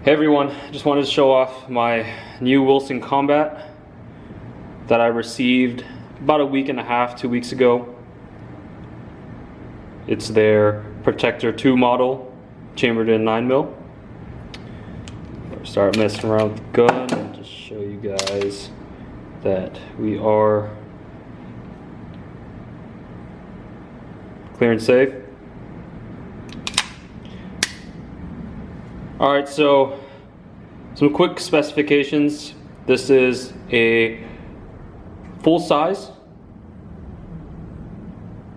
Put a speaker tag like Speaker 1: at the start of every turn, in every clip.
Speaker 1: Hey everyone, just wanted to show off my new Wilson Combat that I received about a week and a half, 2 weeks ago. It's their Protector 2 model, chambered in 9mm. Start messing around with the gun and just show you guys that we are clear and safe. Alright, so some quick specifications. This is a full size,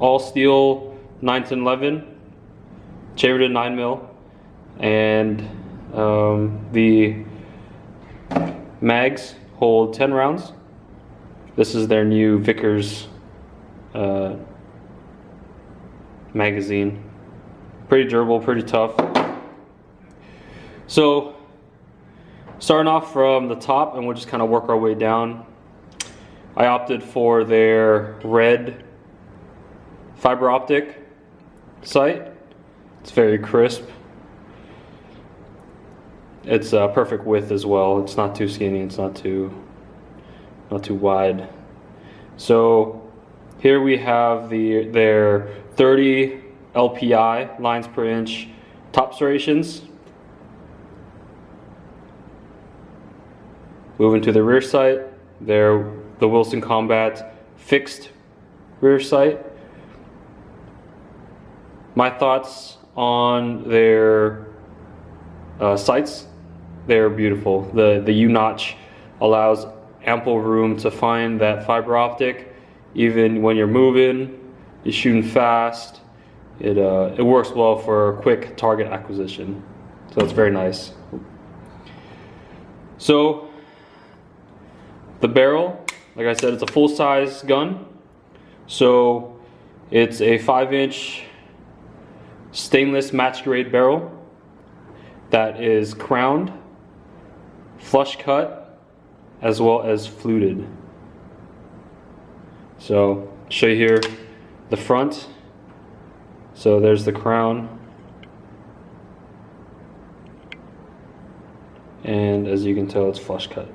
Speaker 1: all steel 9-11, chambered in 9mm, and the mags hold 10 rounds. This is their new Vickers magazine. Pretty durable, pretty tough. So, starting off from the top, and we'll just kind of work our way down. I opted for their red fiber optic sight. It's very crisp. It's perfect width as well. It's not too skinny. It's not too wide. So here we have their 30 LPI lines per inch top serrations. Moving to the rear sight, the Wilson Combat fixed rear sight. My thoughts on their sights, they're beautiful. The U-notch allows ample room to find that fiber optic, even when you're moving, you're shooting fast. It works well for quick target acquisition, so it's very nice. So the barrel, like I said, it's a full-size gun. So it's a 5-inch stainless match grade barrel that is crowned, flush cut, as well as fluted. So show you here the front. So there's the crown, and as you can tell, it's flush cut.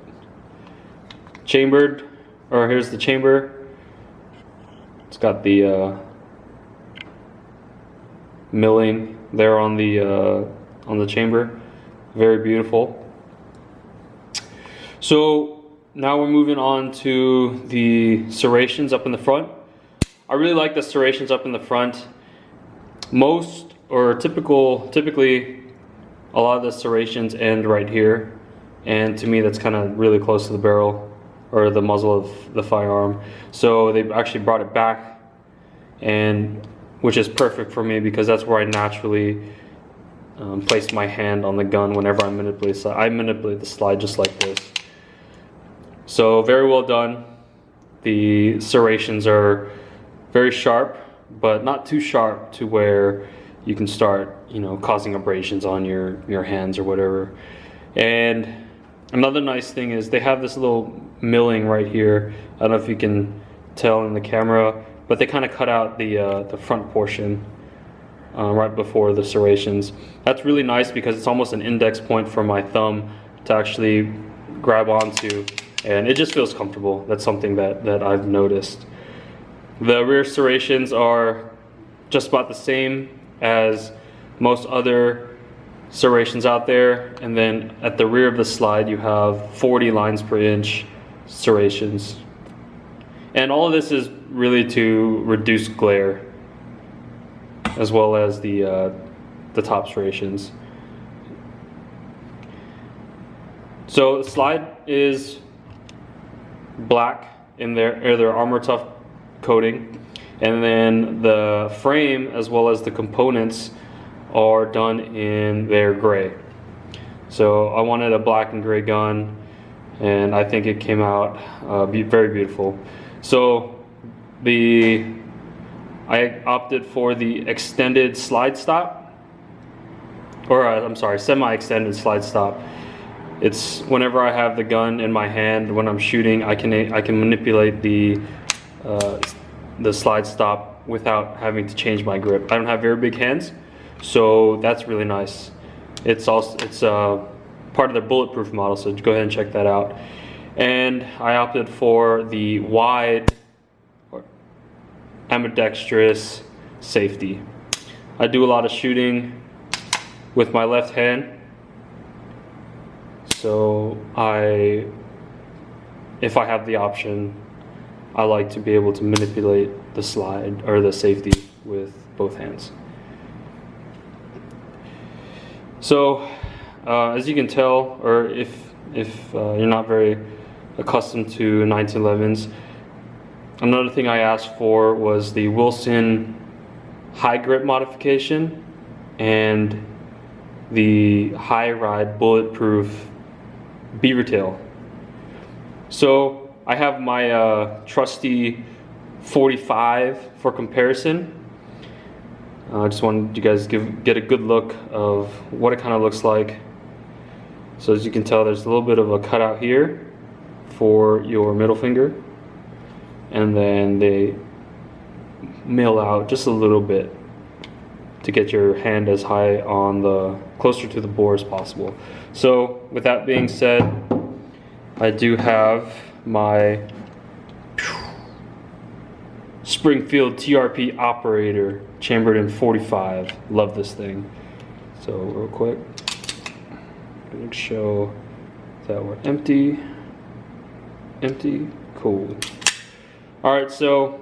Speaker 1: Chambered, or here's the chamber. It's got the milling there on the chamber. Very beautiful. So now we're moving on to the serrations up in the front. I really like the serrations up in the front. Typically a lot of the serrations end right here, and to me that's kind of really close to the barrel or the muzzle of the firearm. So they actually brought it back, and which is perfect for me because that's where I naturally place my hand on the gun whenever I manipulate the slide just like this. So very well done. The serrations are very sharp, but not too sharp to where you can start, causing abrasions on your hands or whatever. And another nice thing is they have this little milling right here. I don't know if you can tell in the camera, but they kind of cut out the front portion right before the serrations. That's really nice because it's almost an index point for my thumb to actually grab onto, and it just feels comfortable. That's something that I've noticed. The rear serrations are just about the same as most other serrations out there, and then at the rear of the slide you have 40 lines per inch serrations. And all of this is really to reduce glare, as well as the top serrations. So the slide is black in their Armor Tough coating, and then the frame as well as the components are done in their gray. So I wanted a black and gray gun, and I think it came out very beautiful. So I opted for the extended slide stop, or I'm sorry, semi-extended slide stop. It's whenever I have the gun in my hand when I'm shooting, I can manipulate the slide stop without having to change my grip. I don't have very big hands, so that's really nice. It's part of their bulletproof model, so go ahead and check that out. And I opted for the wide ambidextrous safety. I do a lot of shooting with my left hand, so if I have the option, I like to be able to manipulate the slide or the safety with both hands. So as you can tell, or if you're not very accustomed to 1911s, another thing I asked for was the Wilson high grip modification and the high ride bulletproof beaver tail. So I have my trusty 45 for comparison. I just wanted you guys to get a good look of what it kind of looks like. So as you can tell, there's a little bit of a cutout here for your middle finger, and then they mill out just a little bit to get your hand as high on the closer to the bore as possible. So with that being said, I do have my Springfield TRP operator chambered in 45. Love this thing. So real quick, I'm gonna show that we're empty. Cool. All right, so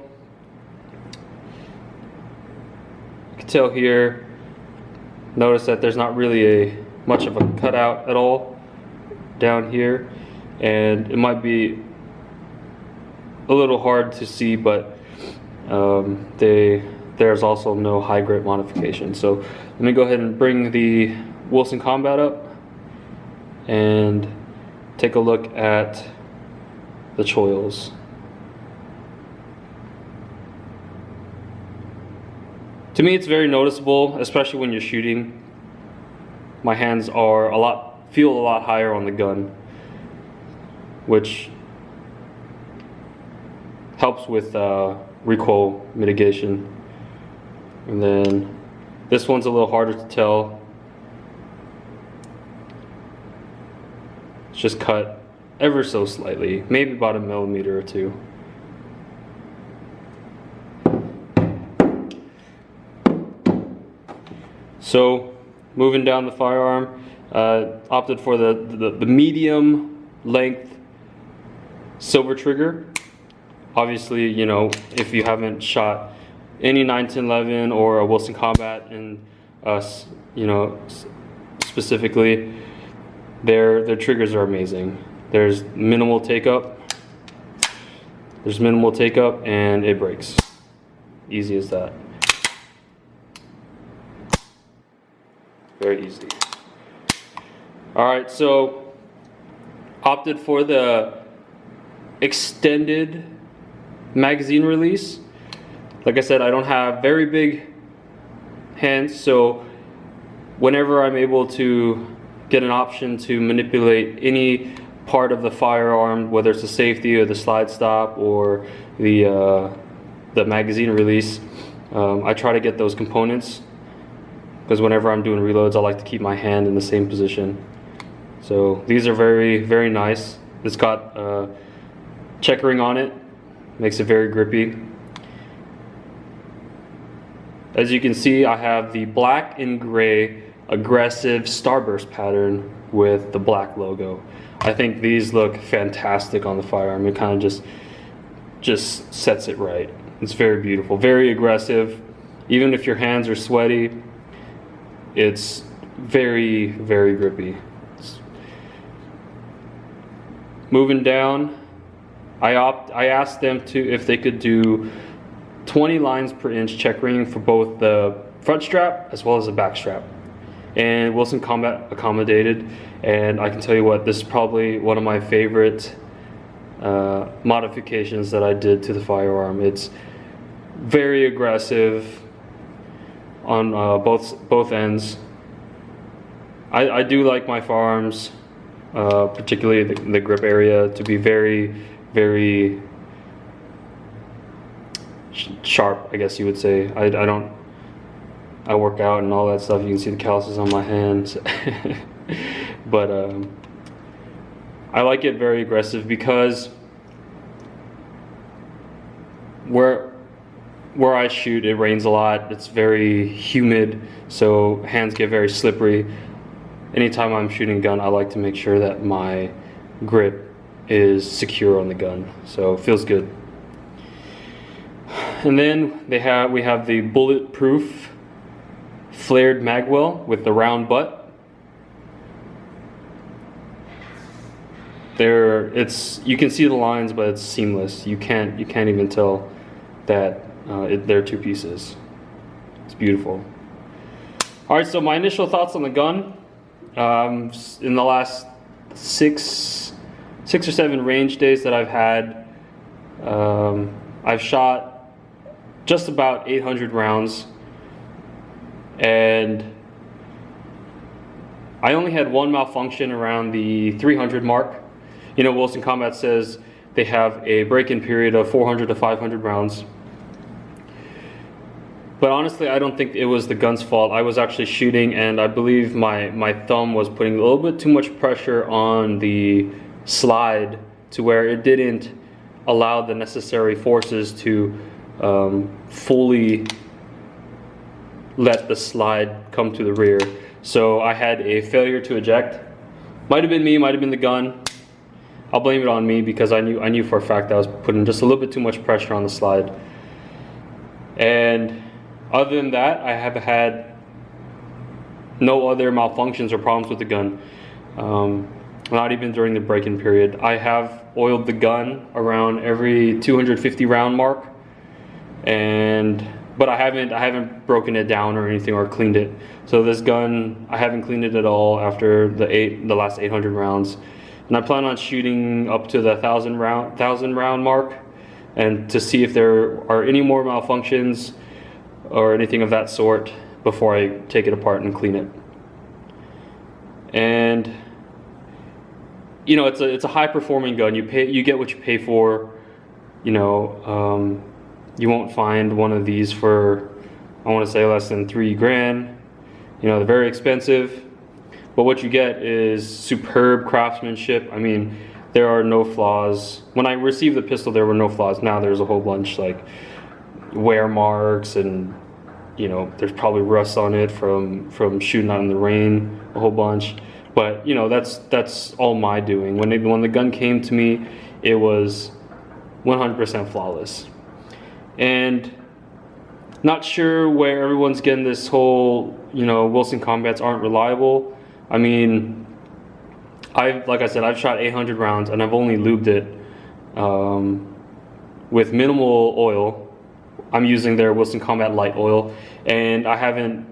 Speaker 1: you can tell here, notice that there's not really much of a cutout at all down here, and it might be a little hard to see, but there's also no high grip modification. So let me go ahead and bring the Wilson Combat up and take a look at the choils. To me, it's very noticeable, especially when you're shooting. My hands are feel a lot higher on the gun, which helps with recoil mitigation. And then this one's a little harder to tell. It's just cut ever so slightly, maybe about 1 millimeter or 2. So moving down the firearm, opted for the medium length silver trigger. Obviously, you know, if you haven't shot any 1911 or a Wilson Combat, and you know, specifically, their triggers are amazing. There's minimal take up. And it breaks. Easy as that. Very easy. All right, so opted for the extended magazine release. Like I said, I don't have very big hands, so whenever I'm able to get an option to manipulate any part of the firearm, whether it's the safety or the slide stop or the magazine release, I try to get those components, because whenever I'm doing reloads, I like to keep my hand in the same position. So these are very, very nice. It's got checkering on it, makes it very grippy. As you can see, I have the black and gray aggressive starburst pattern with the black logo. I think these look fantastic on the firearm. It kind of just sets it right. It's very beautiful, very aggressive. Even if your hands are sweaty, it's very, very grippy. Moving down, I asked them if they could do 20 lines per inch check ring for both the front strap as well as the back strap. And Wilson Combat accommodated, and I can tell you what, this is probably one of my favorite modifications that I did to the firearm. It's very aggressive on both ends. I do like my firearms, particularly the grip area, to be very, very sharp, I guess you would say. I work out and all that stuff. You can see the calluses on my hands. but I like it very aggressive because where I shoot, it rains a lot. It's very humid, so hands get very slippery. Anytime I'm shooting a gun, I like to make sure that my grip is secure on the gun, so it feels good. And then we have the bulletproof flared magwell with the round butt. You can see the lines, but it's seamless. You can't even tell that they're two pieces. It's beautiful. All right, so my initial thoughts on the gun. In the last six or seven range days that I've had, I've shot just about 800 rounds, and I only had one malfunction around the 300 mark. You know, Wilson Combat says they have a break-in period of 400 to 500 rounds. But honestly, I don't think it was the gun's fault. I was actually shooting, and I believe my thumb was putting a little bit too much pressure on the slide to where it didn't allow the necessary forces to fully let the slide come to the rear. So I had a failure to eject. Might have been me, might have been the gun. I'll blame it on me because I knew for a fact that I was putting just a little bit too much pressure on the slide. And other than that, I have had no other malfunctions or problems with the gun. Not even during the break-in period. I have oiled the gun around every 250 round mark, but I haven't broken it down or anything or cleaned it. So this gun, I haven't cleaned it at all after the last 800 rounds. And I plan on shooting up to the 1,000 round mark, and to see if there are any more malfunctions or anything of that sort before I take it apart and clean it. And you know, it's a high performing gun. You get what you pay for. You know, you won't find one of these for, I want to say, less than $3,000. You know, they're very expensive, but what you get is superb craftsmanship. I mean, there are no flaws. When I received the pistol, there were no flaws. Now there's a whole bunch, like wear marks, and you know, there's probably rust on it from shooting out in the rain, a whole bunch. But you know, that's all my doing. When the gun came to me, it was 100% flawless. And not sure where everyone's getting this whole, you know, Wilson Combats aren't reliable. I mean, like I said, I've shot 800 rounds and I've only lubed it with minimal oil. I'm using their Wilson Combat light oil, and I haven't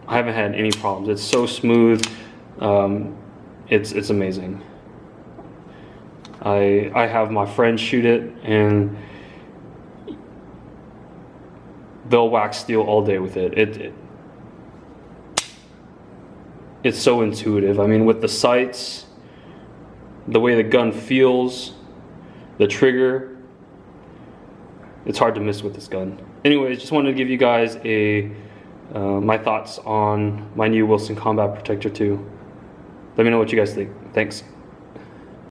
Speaker 1: had any problems. It's so smooth. It's amazing. I have my friends shoot it, and they'll wax steel all day with it. It's so intuitive. I mean, with the sights, the way the gun feels, the trigger, it's hard to miss with this gun. Anyways, just wanted to give you guys my thoughts on my new Wilson Combat Protector 2. Let me know what you guys think. Thanks.